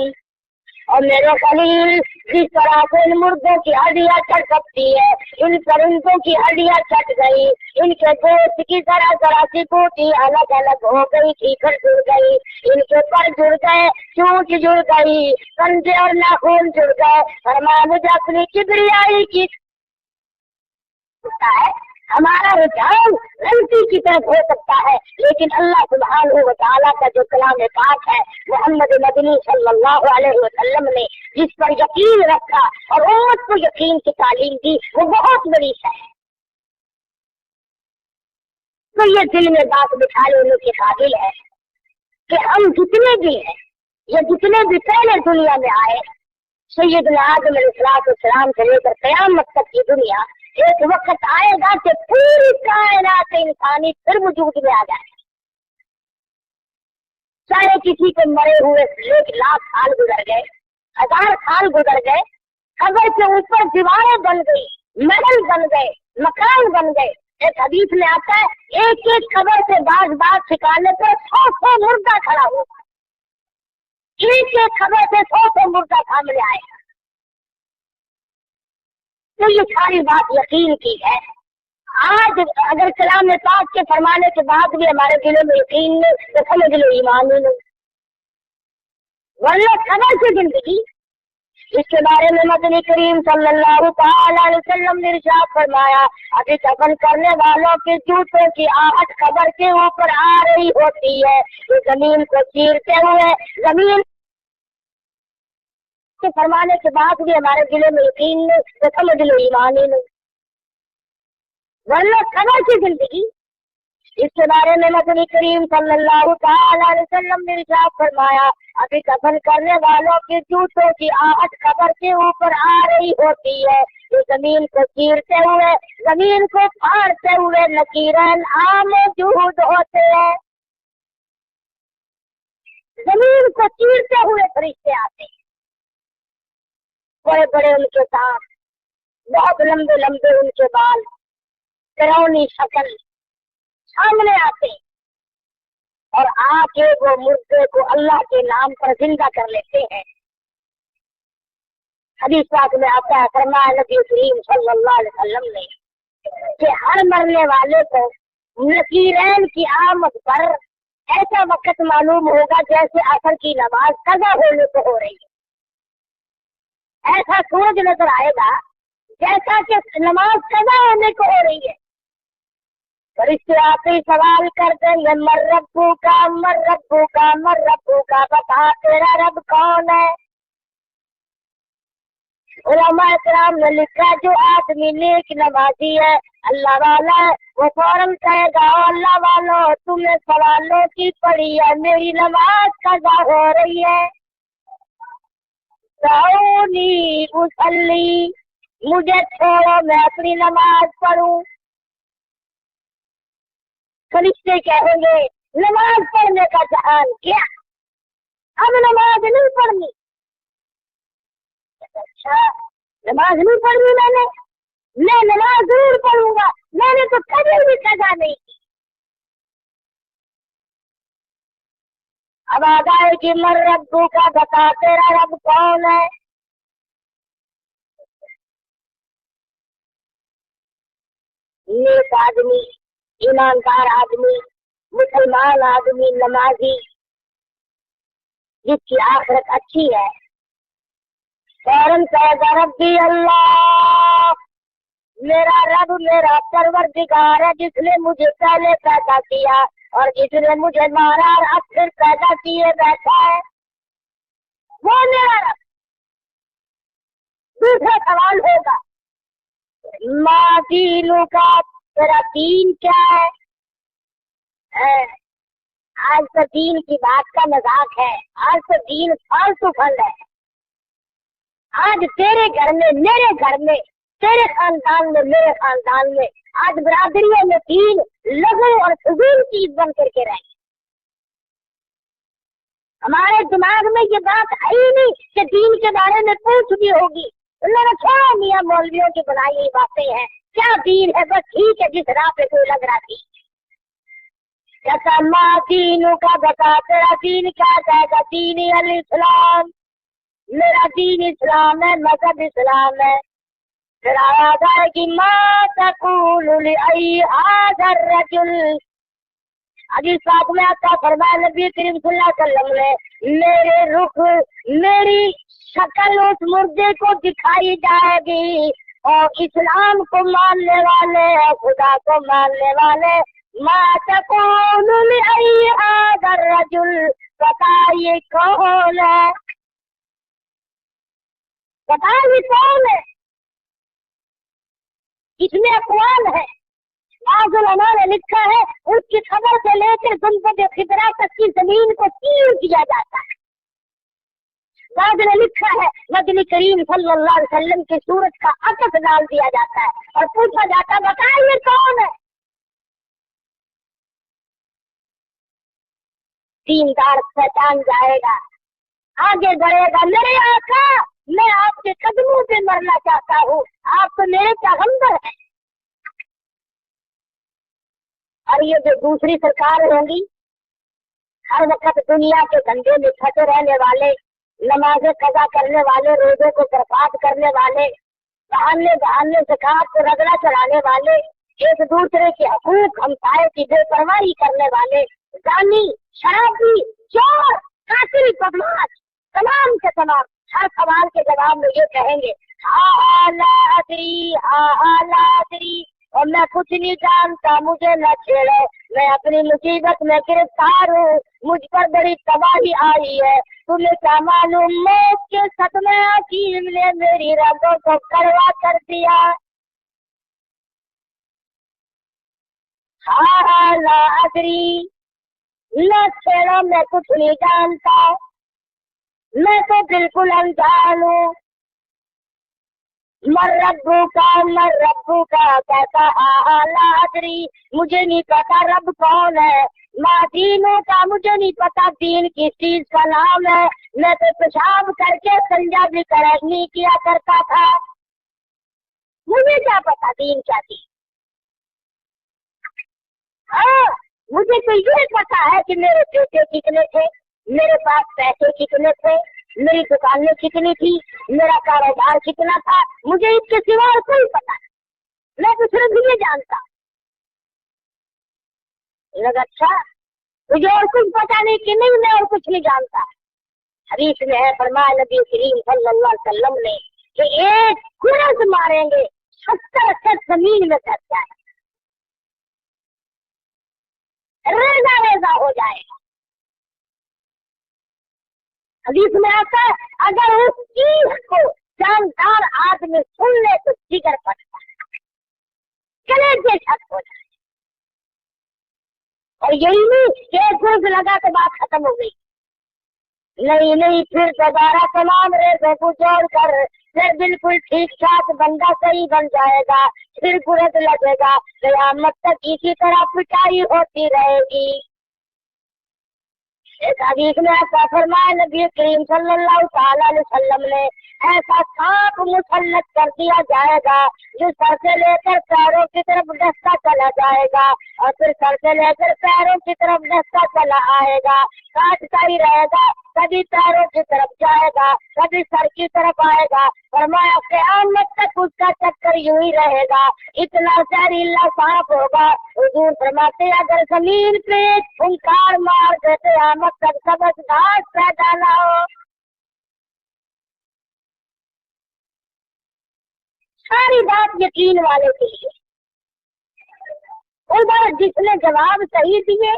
और मेरे खलील जिस तरह से इन मुर्दों की हड्डियां छट सकती है, इन परिंदों की हड्डियां छट गई, इनके गोश्त की तरह तरह की बूटी अलग अलग हो गई, ठीकर जुड़ गई, इनके पर जुड़ गए, चूंच जुड़ गई, कंधे और नाखून जुड़ गए। फरमाया मुझे अपनी किबरियाई की है, हमारा रुझान गलती की तरफ हो सकता है, लेकिन अल्लाह सुब्हानहू व तआला का जो कलाम पाक है, मोहम्मद मदनी सल्लल्लाहु अलैहि वसल्लम ने जिस पर यकीन रखा और उम्मत को यकीन की तालीम दी, वो बहुत बड़ी है। तो ये दिल में बात बिठा लेने के काबिल है कि हम जितने भी हैं, ये जितने भी पहले दुनिया में आए, सैयदना आदम अलैहिस्सलाम से लेकर क़यामत तक की दुनिया, एक वक्त आएगा कि पूरी कायनात इंसानी फिर वजूद में आ जाए। चाहे किसी के मरे हुए 1,00,000 साल गुजर गए, 1000 साल गुजर गए, कब्र के ऊपर दीवारें बन गई, महल बन गए, मकान बन गए। एक हदीस में आता है एक एक कब्र से बाज ठिकाने पर 100 मुर्दा खड़ा होगा, एक एक खबर से 100 मुर्दा सामने आएगा। तो ये सारी बात यकीन की है। आज अगर कलाम पाक के फरमाने के बाद भी हमारे दिलों में यकीन नहीं, तो समझ लो ईमान ही नहीं, वरना खबर की जिंदगी। इसके बारे में मदनी करीम सल्लल्लाहु अलैहि वसल्लम ने इरशाद फरमाया, अभी दफन करने वालों के जूतों की आहट खबर के ऊपर आ रही होती है, तो जमीन को चीरते हुए, जमीन के फरमाने के बाद भी हमारे दिलों में यकीन नहीं, तो समझ लो ईमान ही नहीं, वरना खबर की जिंदगी। इसके बारे में नबी करीम सल्लल्लाहु अलैहि वसल्लम ने इरशाद फरमाया, अभी दफन करने वालों के जूतों की आहट खबर के ऊपर आ रही होती है, जो जमीन को चीरते हुए, जमीन को फाड़ते हुए नकीरन आमौजूद होते हैं। जमीन को चीरते हुए फरिश्ते आते हैं, बड़े बड़े उनके दांत, बहुत लंबे लंबे उनके बाल, डरावनी शक्ल सामने आते और आके वो मुर्दे को अल्लाह के नाम पर जिंदा कर लेते हैं। हदीस पाक में आता है, फरमाया नबी करीम सल्लल्लाहु अलैहि वसल्लम ने कि हर मरने वाले को नकीरैन की आमद पर ऐसा वक्त मालूम होगा जैसे असर की नमाज कज़ा होने को हो रही है। ऐसा सूरज नजर आएगा जैसा कि नमाज कज़ा होने को हो रही है। फरिश्ते आते ही सवाल कर देंगे, मर रब्बू का, मर रब्बू का, मर रब्बू का, बता तेरा रब कौन है। उलमा इकराम ने लिखा, जो आदमी नेक नमाजी है, अल्लाह वाला है, वो फौरन कहेगा, अल्लाह वालों तुमने सवालों की पढ़ी है, मेरी नमाज कज़ा हो रही है। दाऊनी उसल्ली, मुझे छोड़ो मैं अपनी नमाज पढ़ूं। फरिश्ते कहेंगे, नमाज पढ़ने का जहान क्या, अब नमाज नहीं पढ़नी। अच्छा, नमाज नहीं पढ़नी मैंने, मैं नमाज जरूर पढ़ूंगा, मैंने तो कभी भी सजा नहीं की। अब आ जाए कि मर रब्बू का, बता तेरा रब कौन है। नेक आदमी, ईमानदार आदमी, मुसलमान आदमी, नमाजी, जिसकी आखिरत अच्छी है, फौरन कहेगा रब्बी अल्लाह, मेरा रब मेरा परवरदिगार है, जिसने मुझे पहले पैदा किया और जिसने मुझे मारा और अब फिर पैदा किए बैठा है, वो मेरा रब। दूसरा सवाल होगा, माँ दीनू का, तेरा दीन क्या है? आज तो दीन की बात का मजाक है, आज तो दीन फालतू फल है। आज तेरे घर में, मेरे घर में, तेरे खानदान में, मेरे खानदान में, आज बरादरियों में दीन लघु और फजूल चीज बन करके रहे। हमारे दिमाग में ये बात है ही नहीं कि दीन के बारे में पूछ भी होगी। उन्होंने क्या मियां मौलवियों की बनाई हुई बातें हैं, क्या दीन है, बस ठीक है जिस राह पे कोई लग रहा थी। कहता माँ दीनों का बता, तेरा दीन क्या कहेगा? दीन अल इस्लाम, मेरा दीन इस्लाम है, मजहब इस्लाम है। फिर आवाज आएगी माँ तक़ूलु लिअय्यि हाज़ा रजुल। अभी साथ में आता फरमाया नबी करीम सल्लल्लाहु अलैहि वसल्लम ने, मेरे रुख, मेरी शक्ल उस मुर्दे को दिखाई जाएगी और इस्लाम को मानने वाले और खुदा को मानने वाले माँ तक़ूलु लिअय्यि हाज़ा रजुल, पता ये कौन है, पता ये कौन है। इसमें अक़वाल है, आज उलमा ने लिखा है उसकी खबर से लेकर गुंबद खिदरा तक की जमीन को चीर दिया जाता है। बाद ने लिखा है नबी करीम सल्लल्लाहु अलैहि वसल्लम की सूरत का अकस डाल दिया जाता है और पूछा जाता है बताइए कौन है। दीनदार पहचान जाएगा, आगे बढ़ेगा, मेरे आका मैं आपके कदमों पे मरना चाहता हूँ, आप तो मेरे पैगंबर हैं। और ये जो दूसरी सरकार होंगी, हर वक्त दुनिया के धंधे में फंसे रहने वाले, नमाजें कज़ा करने वाले, रोजों को बर्बाद करने वाले, बहाने बहाने ज़कात को रगड़ा चढ़ाने वाले, एक दूसरे के हकूक हमसाये की बेपरवाही करने वाले, जानी, शराबी, चोर, कातिल, बदमाश, तमाम के तमाम हर सवाल के जवाब में ये कहेंगे हा लादरी, हा लादरी, और मैं कुछ नहीं जानता, मुझे न छेड़ो, मैं अपनी मुसीबत में गिरफ्तार हूँ, मुझ पर बड़ी तबाही आई है, तुम्हें क्या मालूम मौत के सदमे अजीम ने मेरी रगों को कड़वा कर दिया। हा लादरी, न छेड़ो, मैं कुछ नहीं जानता, मैं तो बिल्कुल अनजान हूँ। मर रब्बू का कहता लादरी, मुझे नहीं पता रब कौन है। माँ दीनों का, मुझे नहीं पता दीन किस चीज का नाम है, मैं तो पेशाब करके संजा भी नहीं किया करता था, मुझे क्या पता दीन क्या थी। हाँ, मुझे तो ये पता है कि मेरे बेटे कितने थे, मेरे पास पैसे कितने थे, मेरी दुकानें कितनी थी, मेरा कारोबार कितना था, मुझे इसके सिवा और कोई पता नहीं, मैं तो सिर्फ ये जानता। लगा अच्छा मुझे और कुछ पता नहीं कि नहीं, मैं और कुछ नहीं जानता। हदीस में है फरमाया नबी करीम सल्लल्लाहु अलैहि वसल्लम ने कि एक खुरद मारेंगे 70 से जमीन में फंस जाए, रेजा रेजा हो जाएगा। हदीस में आता है अगर उस चीज को जानदार आदमी सुन ले तो जिगर फटता है, कलेजे छत हो जाए। और यही नहीं एक गुर्द लगा तो बात खत्म हो गई, नहीं नहीं, फिर दोबारा तमाम रेजों को जोड़ कर फिर बिल्कुल ठीक ठाक बंदा सही बन जाएगा, फिर गुर्द लगेगा, क़यामत तक इसी तरह पिटाई होती रहेगी। एक हदीस में ऐसा फरमाया नबी करीम सल्लल्लाहु ताला अलैहि वसल्लम ने, ऐसा सांप मुसल्लत कर दिया जाएगा जो सर से लेकर पैरों की तरफ डसता चला जाएगा और फिर सर से लेकर पैरों की तरफ डसता चला आएगा, काटता ही रहेगा, कभी पैरों की तरफ जाएगा, कभी सर की तरफ आएगा। फरमाया क़यामत तक उसका चक्कर यूं ही रहेगा, इतना जहरीला सांप होगा। हुजूर फरमाते अगर जमीन पे फुंकार मार दे क़यामत तक सबज घास पैदा ना हो। सारी बात यकीन वाले के लिए। उधर जिसने जवाब सही दिए,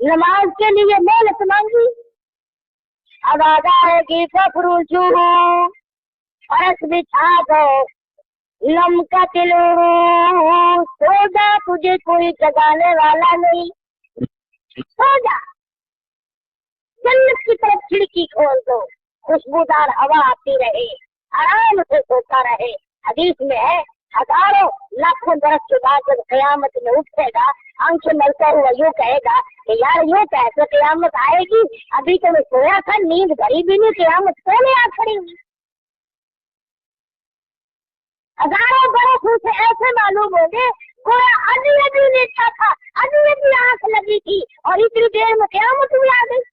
नमाज के लिए मेहनत मांगी, अब आ जाएगी फफरूजू, फर्श बिछा दो, लमका तिलू, सो जा, तुझे कोई जगाने वाला नहीं, सो जा। जन्नत की तरफ खिड़की खोल दो, खुशबूदार हवा आती रहे, आराम से सोता रहे। हदीस में है हजारों लाखों बरस के बाद जब क़यामत में उठेगा, आंखें मलता हुआ यूं कहेगा कि यार यूं कैसे क़यामत आएगी, अभी तो मैं सोया था, नींद भरी भी नहीं, क़यामत सोने आ खड़ी हुई। हजारों बरस उसे ऐसे मालूम होंगे गोया अभी अभी लेटा था, अभी अभी आंख लगी थी और इतनी देर में क़यामत भी आ गई।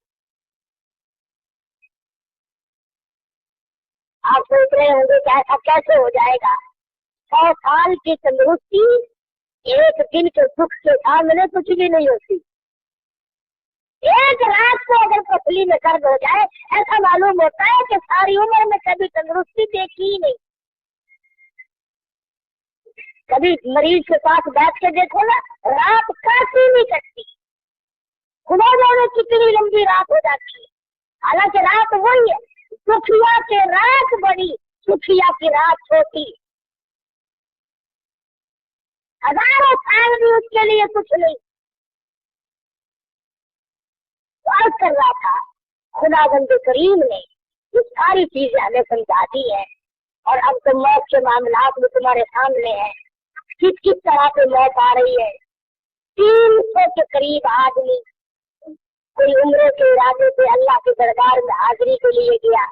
आप सोच रहे होंगे कि ऐसा कैसे हो जाएगा। 100 साल की तंदुरुस्ती एक दिन के दुख के सामने कुछ भी नहीं होती। एक रात को अगर पसली में दर्द हो जाए, ऐसा मालूम होता है कि सारी उम्र में कभी तंदुरुस्ती देखी ही नहीं। कभी मरीज के पास बैठ के देखो ना, रात काटी नहीं कटती, खुदा जाने कितनी लंबी रात हो जाती है। हालांकि रात वही है, सुखिया के रात बड़ी, सुखिया की रात छोटी। हजारों साल भी उसके लिए कुछ नहीं। बात कर रहा था खुदावंद करीम ने ये सारी चीजें हमें समझा दी है और अब तो मौत के मामलात में तुम्हारे सामने है, किस किस तरह से मौत आ रही है। 300 के करीब आदमी कोई उम्र के इरादे से अल्लाह के दरबार में हाजिरी के लिए गया,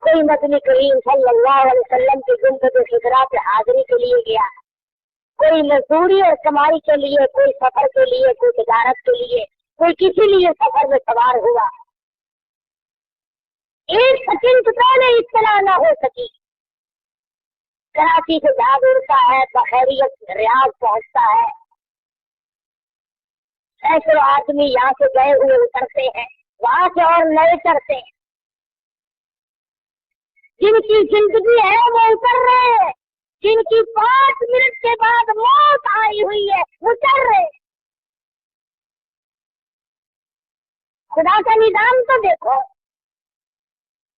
कोई मदनी करीम सल्लल्लाहु अलैहि वसल्लम की गुंबद खिदरा पे हाजिरी के लिए गया, कोई मजदूरी और कमाई के लिए, कोई सफर के लिए, कोई तिजारत के लिए, कोई किसी लिए सफर में सवार हुआ। एक सेकंड पहले इत्तला न हो सकी। कराची से जहाज उड़ता है, बखैरियत रियाज पहुंचता है, ऐसे आदमी यहाँ से गए हुए उतरते हैं, वहां से और नए चढ़ते हैं। जिनकी जिंदगी है वो उतर रहे हैं, जिनकी 5 मिनट के बाद मौत आई हुई है वो चढ़ रहे। खुदा का निजाम तो देखो।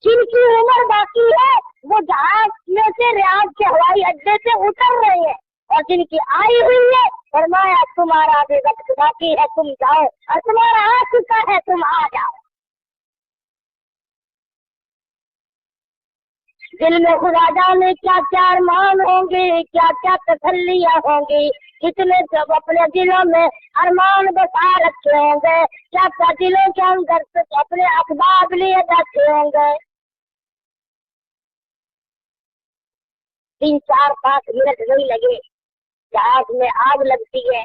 जिनकी उम्र बाकी है वो जहाज में से रियाद के हवाई अड्डे से उतर रहे हैं और जिनकी आई हुई है फरमाया तुम्हारा अभी वक्त बाकी है, तुम जाओ, और तुम्हारा आ चुका है, तुम आ जाओ। दिल में खुदा जाने क्या क्या अरमान होंगे, क्या क्या तसल्लियां होंगी, कितने सब अपने दिलों में अरमान बसा रखे होंगे, क्या क्या दिलों के अंदर से अपने अखबार लिए बैठे होंगे। 3, 4, 5 मिनट नहीं लगे, जहाज में आग लगती है।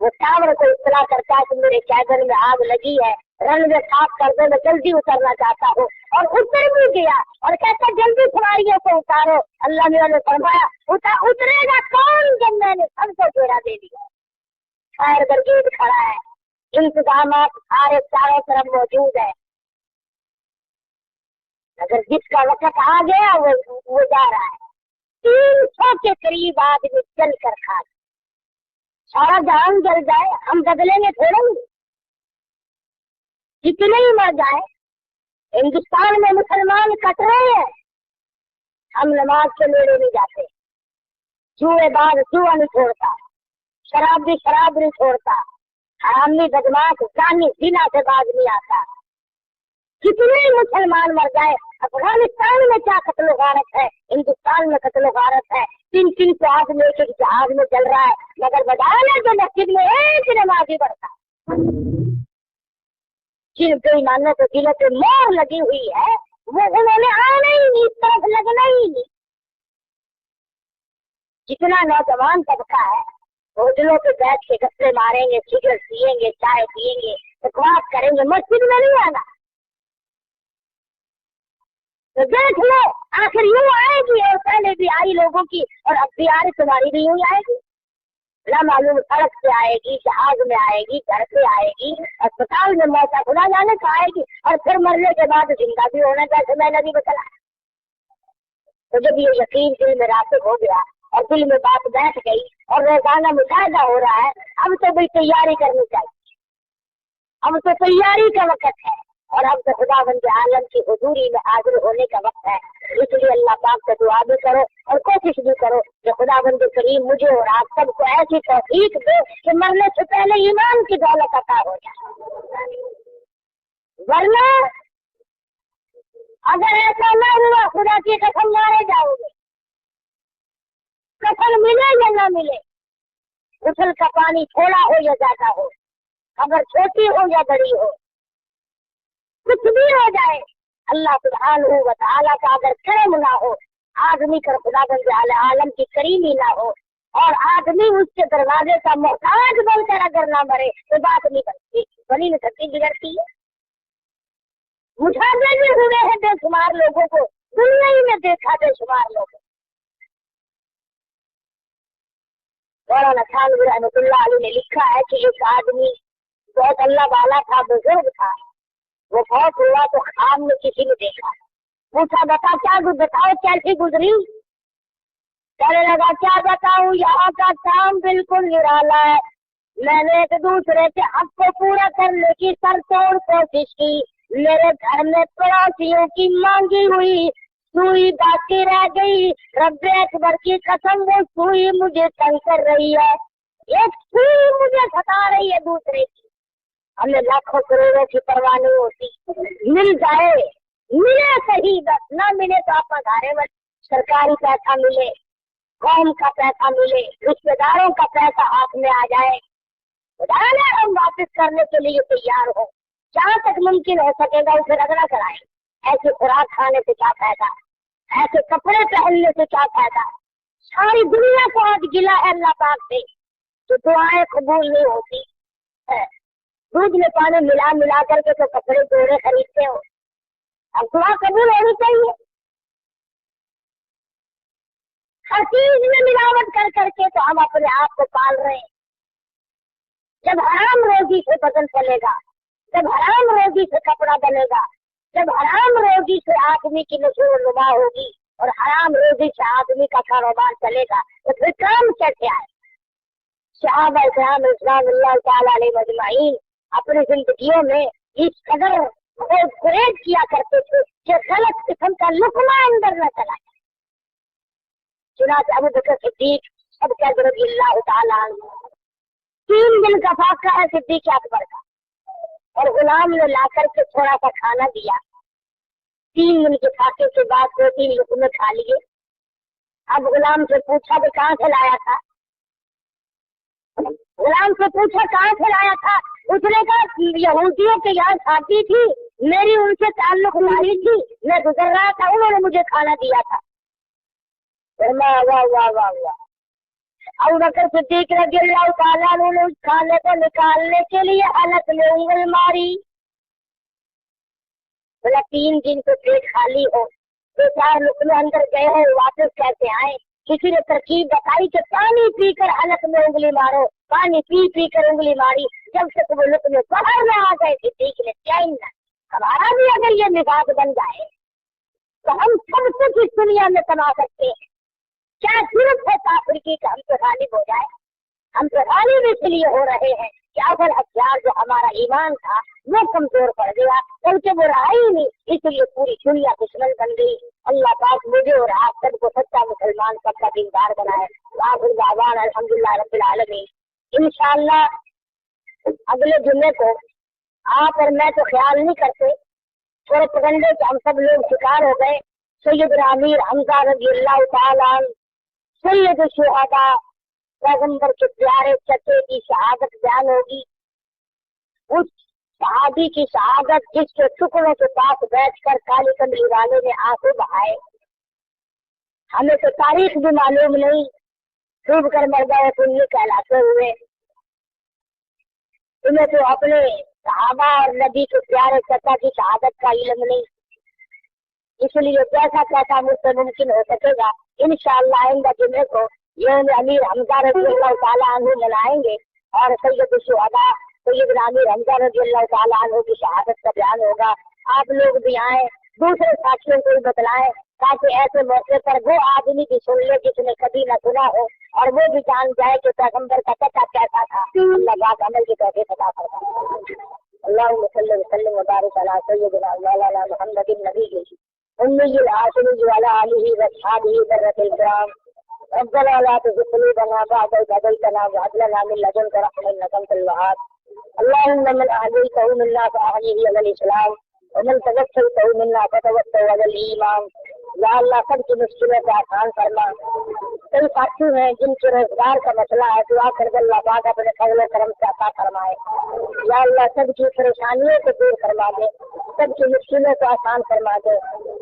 वो टावर को इत्तला करता है कि मेरे कैबिन में आग लगी है, रनवे साफ कर दो, मैं जल्दी उतरना चाहता हूँ, और उतर भी गया और कहता जल्दी सवारियों को उतारो। अल्लाह ने फरमाया उतरेगा कौन जब मैंने सबको घेरा दे दिया। फायर ब्रिगेड खड़ा है, इंतजाम सारे चारों तरफ मौजूद है। अगर जिसका वक्त आ गया वो जा रहा है। 300 के करीब आदमी चल कर खा, सारा जान जल जाए, हम बदलेंगे थोड़ा ही, जितने ही मर जाए। हिंदुस्तान में मुसलमान कट रहे हैं, हम नमाज के मेले नहीं जाते, जुएबाज जुआ नहीं छोड़ता, शराबी शराब नहीं छोड़ता, हरामी बदमाश जानी जिना से बाज नहीं आता। कितने ही मुसलमान मर जाए, अफगानिस्तान में क्या कत्लो गारत है, हिंदुस्तान में कत्लो गारत है। 300 आदमी एक जहाज में चल रहा है, मगर बजाना जो मस्जिद में एक नमाजी बढ़ता। जिन बेईमानों के दिलों पे मोहर लगी हुई है वो उन्होंने आना ही नहीं, इस तरफ लगना ही नहीं। जितना नौजवान तबका है होटलों पे बैठ के गप्पे मारेंगे, सिगरेट पियेंगे, चाय पियेंगे, बकवास करेंगे, मस्जिद में नहीं आना। तो देख लो आखिर यूं आएगी, और पहले भी आई लोगों की और अब भी आ रही, तुम्हारी भी यूं ही आएगी। ना मालूम सड़क से आएगी, जहाज में आएगी, घर पे आएगी, अस्पताल में मौत खुदा जाने का आएगी, और फिर मरने के बाद जिंदा भी होना, जैसे मैंने भी बताया। तो जब ये यकीन दिल में रास्ते हो गया और दिल में बात बैठ गई और रोजाना मुशाहिदा हो रहा है, अब तो भाई तैयारी करनी चाहिए। अब तो तैयारी का वक्त है और अब तो खुदावंद आलम की हुजूरी में हाजिर होने का वक्त है। इसलिए अल्लाह पाक से दुआ भी करो और कोशिश भी करो कि खुदावंद करीम मुझे और आप सबको ऐसी तौफीक दे कि मरने से पहले ईमान की दौलत अता हो जाए। वरना अगर ऐसा न हुआ, खुदा की कसम मारे जाओगे। कसम मिले या न मिले, उछल का पानी थोड़ा हो या ज्यादा हो, खबर छोटी हो या बड़ी हो, कुछ भी हो जाए, अल्लाह सुब्हानहू व तआला का अगर करम ना हो, आदमी कर खुदाबंद आलम की करीमी ना हो और आदमी उसके दरवाजे का मोहताज बनकर अगर ना मरे तो बात नहीं बनती, बनी नहीं सकती, बिगड़ती है। मुझादे भी हुए हैं बेशुमार लोगों को, दुनिया ही में देखा बेशुमार लोगों। मौलाना थानवी रहमतुल्लाह अलैह ने लिखा है कि एक आदमी बहुत अल्लाह वाला था, बुजुर्ग था, वो बहुत हुआ तो ख्वाब में किसी ने देखा, पूछा बताओ कैसी गुजरी? कहने लगा क्या बताऊं, यहाँ का काम बिल्कुल निराला है। मैंने एक दूसरे के हक को पूरा करने की सरतोड़ कोशिश की, मेरे घर में पड़ोसियों की मांगी हुई सुई बाकी रह गई। रब्बे अकबर की कसम वो सुई मुझे तंग कर रही है, एक सुई मुझे सता रही है दूसरे की। हमें लाखों करोड़ों की परवाह नहीं होती, मिल जाए मिले सही, बस ना मिले तो आप धारे में सरकारी पैसा मिले, कौम का पैसा मिले, रिश्तेदारों का पैसा हाथ में आ जाए, हम वापस करने के लिए तैयार हो, जहाँ तक मुमकिन हो सकेगा उसे रगड़ा कराए। ऐसे खुराक खाने से क्या फायदा, ऐसे कपड़े पहनने से क्या फायदा। सारी दुनिया को आज गिला है अल्लाह पाक से, तो दुआएं कबूल नहीं होती है। दूध में पानी मिला मिला करके तो कपड़े जोड़े खरीदते हो, अब दुआ कबूल होनी चाहिए। हर चीज में मिलावट कर करके तो हम अपने आप को पाल रहे हैं। जब हराम रोजी से बदन चलेगा, जब हराम रोजी से कपड़ा बनेगा, जब हराम रोजी से आदमी की नशो नुमा होगी और हराम रोजी से आदमी का कारोबार चलेगा, तो फिर काम कैसे आए। सहाबा इकराम रिज़वानुल्लाह तआला अलैहिम अजमाइन अपनी जिंदगियों में इस कदर परहेज किया करते थे कि गलत किस्म का लुकमा अंदर न चला जाए। चुनांचे अबू बकर सिद्दीक सब कह रज़ियल्लाहु तआला अन्हु 3 दिन का फाका है सिद्दीक अकबर का, और गुलाम ने ला करके थोड़ा सा खाना दिया। 3 दिन के फाके के बाद 2-3 लुकमे खा लिए। अब गुलाम से पूछा कि कहाँ से लाया था, गुलाम से पूछा कहाँ से लाया था। उसने कहा यहूदियों के यहाँ शादी थी, मेरी उनसे ताल्लुकदारी थी, मैं गुजर रहा था, उन्होंने मुझे खाना दिया था। वाह वाह वाह वाह वाह। अबू बकर सिद्दीक रज़ियल्लाहु तआला अन्हु ने उस खाने को निकालने के लिए हालत में उंगल मारी। बोला 3 दिन तो पेट खाली हो, 2-4 लुकमे अंदर गए हो, वापस कैसे आए। किसी ने तरकीब बताई कि पानी पीकर हालत में उंगली मारो, पानी पी पी कर उंगली मारी, जब तक वो लुकमे बाहर में आ गए सिद्दीक ने चैन न। हमारा भी अगर ये मिजाज बन जाए तो हम सब कुछ इस दुनिया में कमा सकते हैं। क्या सिर्फ है काफिर की कि हम तो गालिब हो जाए। हम तो गालिब इसलिए हो रहे हैं कि अगर हथियार जो हमारा ईमान था वो कमजोर पड़ गया, बल्कि वो रहा ही नहीं, इसलिए पूरी दुनिया दुश्मन बन गई। अल्लाह पाक मुझे और आप सबको सच्चा मुसलमान, सबका दीनदार बनाए। आखिर दावान अल्हम्दुलिल्लाह रब्बिल आलमीन। इंशाअल्लाह अगले जुम्मे को आप और मैं तो ख्याल नहीं करते, थोड़े पगंडे के हम सब लोग शिकार हो गए। सैयदना अमीर हमजा रज़ियल्लाहु तआला अन्हु, सैयद शुहदा, पैगंबर के प्यारे चचे की शहादत बयान होगी। उस सहाबी की शहादत जिसके टुकड़ों के पास बैठकर काली कमली वाले ने आंसू बहाए। हमें तो तारीख भी मालूम नहीं, डूब कर मर गए पुण्य कहलाते हुए। तुम्हें तो अपने सहाबा और नबी के प्यारे चचा की शहादत का इल्म नहीं, इसलिए जैसा कैसा मुझसे मुमकिन हो सकेगा इंशाअल्लाह आइंदा जुम्मे को यौम अमीर हमजा रज़ियल्लाहु ताला अन्हु मनाएंगे और सैयद शुहदा सैयद अमीर हमजा रज़ियल्लाहु ताला अन्हु की शहादत का बयान होगा। आप लोग भी आए, दूसरे साथियों को भी बतलाएं, ताकि ऐसे मौके पर वो आदमी भी सुन ले जिसने कभी न सुना हो, और वो भी जान जाए कि पैगंबर का चचा कैसा था। अल्लाह पाक अमल की तौफीक अता फरमाए। अल्लाहुम्मा सल्लि व सल्लिम व बारिक अला सय्यिदिना मौलाना मुहम्मदिन नबी उम्मील आशिर वाला आलिही व अस्हाबिही बर्रतिल किराम। रब्बना ला तुज़िग़ क़ुलूबना बअद इज़ हदैतना व हब लना मिन लदुनका रहमतन इन्नका अंतल वहाब। अल्लाहुम्मा मन अहयैतहु मिन्ना फ़अहयिही अलल इस्लाम व मन तवफ़्फ़यतहु मिन्ना फ़तवफ़्फ़हु अलल ईमान। या अल्लाह सबकी मुश्किलों को आसान फरमा। कई साथी हैं जिनके रोजगार का मसला है, दुआ कर अल्लाह पाक अपने फजल करम से अता फरमाए। या अल्लाह सबकी परेशानियों को दूर फरमा दे, सबकी मुश्किलों को आसान फरमा दे,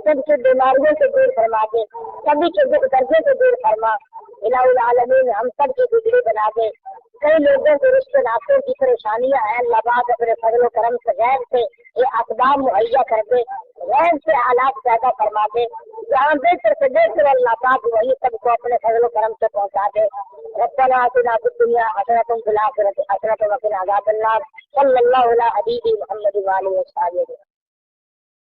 सबकी बीमारियों को दूर फरमा दे, सभी के दुख दर्दों को दूर फरमा। इलाहुल आलमीन हम सब की बिगड़ी बना दे। कई लोगों को रिश्ते नातों की परेशानियां हैं, अल्लाह पाक अपने फजल करम से गैर से ये असबाब मुहैया कर दे, गैर से हालात पैदा फरमा दे। जहाँ बेहतर से बेहतर अल्लाह पाक वही सबको अपने फजल करम से पहुँचा दे। रब्बना आतिना फिद दुनिया हसनतन व फिल आखिरति हसनतन व क़िना अज़ाबन्नार। सल्लल्लाहु अला हबीबी मुहम्मद व आलिहि व सहाबिही।